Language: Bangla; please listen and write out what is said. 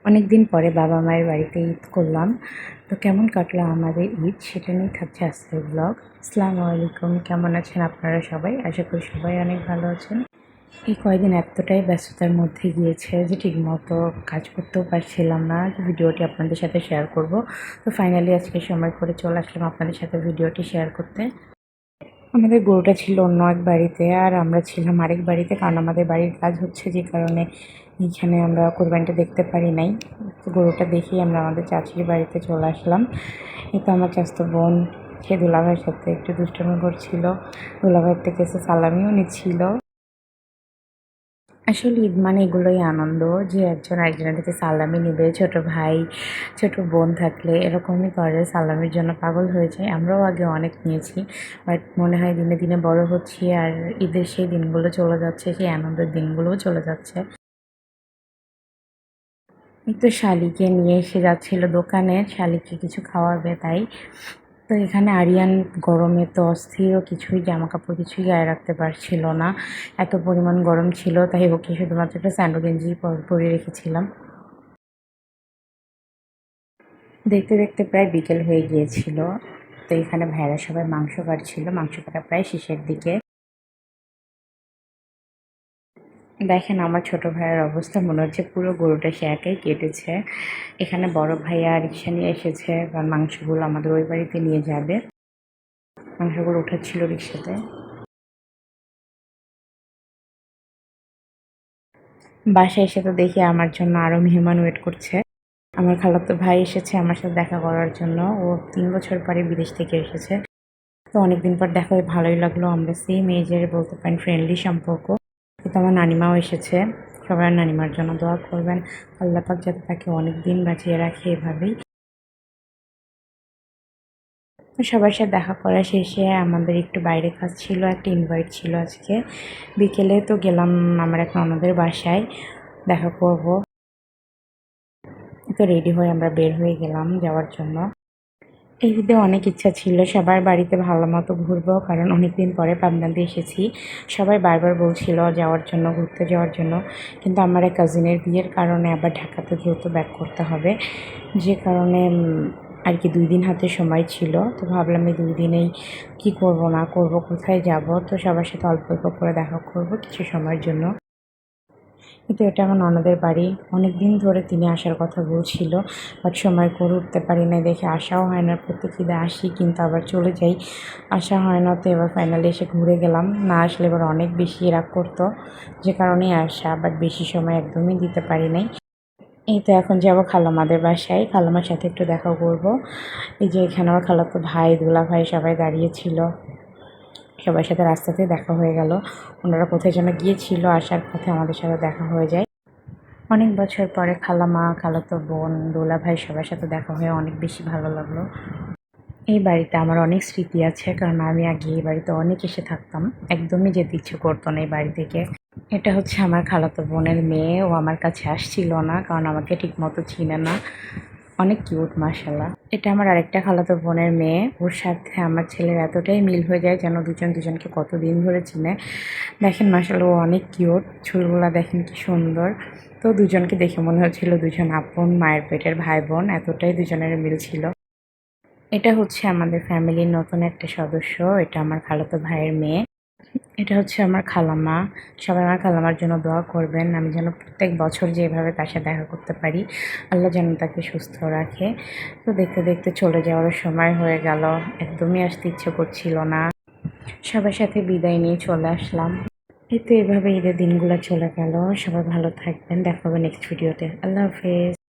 অনেক দিন পরে বাবা মায়ের বাড়িতে ঈদ করলাম। তো কেমন কাটলো আমাদের ঈদ সেটা নিয়ে থাকছে আজকের ব্লগ। আসসালামু আলাইকুম, কেমন আছেন আপনারা সবাই? আশা করি সবাই অনেক ভালো আছেন। এই কয়েকদিন এতটাই ব্যস্ততার মধ্যে গিয়েছে যে ঠিকমতো কাজ করতেও পারছিলাম না, যে ভিডিওটি আপনাদের সাথে শেয়ার করব। তো ফাইনালি আজকে সময় করে চলে আসলাম আপনাদের সাথে ভিডিওটি শেয়ার করতে। আমাদের গরুটা ছিল অন্য এক বাড়িতে আর আমরা ছিলাম আরেক বাড়িতে, কারণ আমাদের বাড়ির কাজ হচ্ছে, যে কারণে এইখানে আমরা কোরবানিটা দেখতে পারি নাই। তো গরুটা দেখেই আমরা আমাদের চাচির বাড়িতে চলে আসলাম। এই তো আমার চাচাতো বোন সে দুলাভাইয়ের সাথে একটু দুষ্টামি করছিল, দুলাভাইয়ের থেকে এসে সালামিও নিচ্ছিল। আসলে ঈদ মানে এগুলোই আনন্দ, যে একজন আরেকজনের থেকে সালামি নেবে। ছোট ভাই ছোট বোন থাকলে এরকমই করে, সালামির জন্য পাগল হয়ে যায়। আমরাও আগে অনেক নিয়েছি, বাট মনে হয় দিনে দিনে বড় হচ্ছি আর ঈদের সেই দিনগুলো চলে যাচ্ছে, সেই আনন্দের দিনগুলোও চলে যাচ্ছে। এই তো শালিকে নিয়ে এসে যাচ্ছিল দোকানে, শালিকে কিছু খাওয়াবে তাই। তো এখানে আরিয়ান গরমে তো অস্থির, ও কিছুই জামা কাপড় কিছুই গায়ে রাখতে পারছিল না, এত পরিমাণ গরম ছিল। তাই ওকে শুধুমাত্র একটা স্যান্ডো গেঞ্জি পরিয়ে রেখেছিলাম। দেখতে দেখতে প্রায় বিকেল হয়ে গিয়েছিল। তো এখানে ভাইয়েরা সবাই মাংস কাটছিল, মাংস কাটা প্রায় শেষের দিকে। দেখেন আমার ছোট ভাইয়ের অবস্থা, মনে হচ্ছে পুরো গরুটা সে একাই কেটেছে। এখানে বড় ভাইয়া রিক্সা নিয়ে এসেছে, কারণ মাংসগুলো আমাদের ওই বাড়িতে নিয়ে যাবে। মাংসগুলো উঠাচ্ছিল রিক্সাতে। বাসায় এসে তো দেখি আমার জন্য আরও মেহমান ওয়েট করছে। আমার খালাতো ভাই এসেছে আমার সাথে দেখা করার জন্য, ও 3 বছর পরে বিদেশ থেকে এসেছে। তো অনেকদিন পর দেখা হয়ে ভালোই লাগলো, আমরা সেম এজের বলতে পারেন, ফ্রেন্ডলি সম্পর্ক। কিন্তু আমার নানিমাও এসেছে, সবাই নানিমার জন্য দোয়া করবেন, আল্লাহ পাক যাতে তাকে অনেক দিন বাঁচিয়ে রাখে এভাবেই। তো সবার সাথে দেখা করা শেষে আমাদের একটু বাইরে কাজ ছিল, একটা ইনভাইট ছিল আজকে বিকেলে। তো গেলাম আমার এক ননদের বাসায় দেখা করব। তো রেডি হয়ে আমরা বের হয়ে গেলাম যাওয়ার জন্য। এই ঈদে অনেক ইচ্ছা ছিল সবার বাড়িতে ভালো মতো ঘুরবো, কারণ অনেক দিন পরে পাবনাতে এসেছি। সবাই বারবার বলছিল যাওয়ার জন্য, ঘুরতে যাওয়ার জন্য, কিন্তু আমার এক কাজিনের বিয়ের কারণে আবার ঢাকাতে দ্রুত ব্যাক করতে হবে, যে কারণে আর কি 2 দিন হাতে সময় ছিল। তো ভাবলাম এই 2 দিনেই কী করব না করব, কোথায় যাব। তো সবার সাথে অল্প অল্প করে দেখা করব কিছু সময়ের জন্য। কিন্তু এটা আমার ননদের বাড়ি, অনেক দিন ধরে তিনি আসার কথা বলছিল, বাট সময় করে উঠতে পারি না দেখে আসাও হয় না। প্রত্যেক ঈদে আসি কিন্তু আবার চলে যাই, আসা হয় না। তো এবার ফাইনালি এসে ঘুরে গেলাম, না আসলে এবার অনেক বেশি রাগ করতো, যে কারণেই আসা, বাট বেশি সময় একদমই দিতে পারি নাই। এই তো এখন যাবো খালামাদের বাসায়, খালামার সাথে একটু দেখা করব। এই যে এখানে আমার খালাতো ভাই দুলা ভাই সবাই দাঁড়িয়েছিল, সবার সাথে রাস্তাতে দেখা হয়ে গেল। ওনারা কোথায় যেন গিয়েছিল, আসার পথে আমাদের সাথে দেখা হয়ে যায়। অনেক বছর পরে খালামা, খালাতো বোন, দোলা ভাই সবার সাথে দেখা হয়ে অনেক বেশি ভালো লাগলো। এই বাড়িতে আমার অনেক স্মৃতি আছে, কারণ আমি আগে এই বাড়িতে অনেক এসে থাকতাম, একদমই যেতে ইচ্ছে করতো না এই বাড়ি থেকে। এটা হচ্ছে আমার খালাতো বোনের মেয়ে, ও আমার কাছে আসছিল না কারণ আমাকে ঠিকমতো চিনে না। অনেক কিউট মাশাআল্লাহ। এটা আমার আরেকটা খালাতো বোনের মেয়ে, ওর সাথে আমার ছেলের এতটাই মিল হয়ে যায় যেন দুজন দুজনকে কতদিন ধরে চিনে। দেখেন মাশাআল্লাহ ও অনেক কিউট, চুলগুলা দেখেন কি সুন্দর। তো দুজনকে দেখে মনে হচ্ছিল দুজন আপন মায়ের পেটের ভাই বোন, এতটাই দুজনের মিল ছিল। এটা হচ্ছে আমাদের ফ্যামিলির নতুন একটা সদস্য, এটা আমার খালাতো ভাইয়ের মেয়ে। এটা হচ্ছে আমার খালাম্মা। সবাই আমার খালাম্মার জন্য দোয়া করবেন, আমি যেন প্রত্যেক বছর যেভাবে তার সাথে দেখা করতে পারি, আল্লাহ যেন তাকে সুস্থ রাখে। তো দেখতে দেখতে চলে যাওয়ার সময় হয়ে গেল, একদমই আসতে ইচ্ছে করছিল না। সবার সাথে বিদায় নিয়ে চলে আসলাম। এই তো এভাবে ঈদের দিনগুলো চলে গেল। সবাই ভালো থাকবেন, দেখা হবে নেক্সট ভিডিওতে। আল্লাহ হাফেজ।